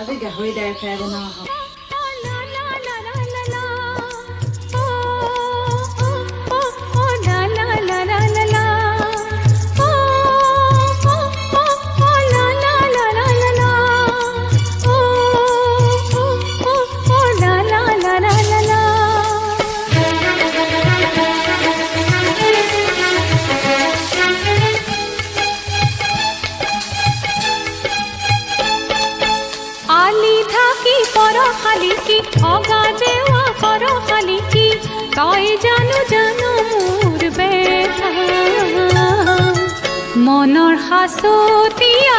আজি গাহৰি দাইল ফ্ৰাই বনাওঁ আহক। অগাদেওয়া কর খালি কি তাই জানো জানো মোর ব্যথা মনৰ হাসতিয়া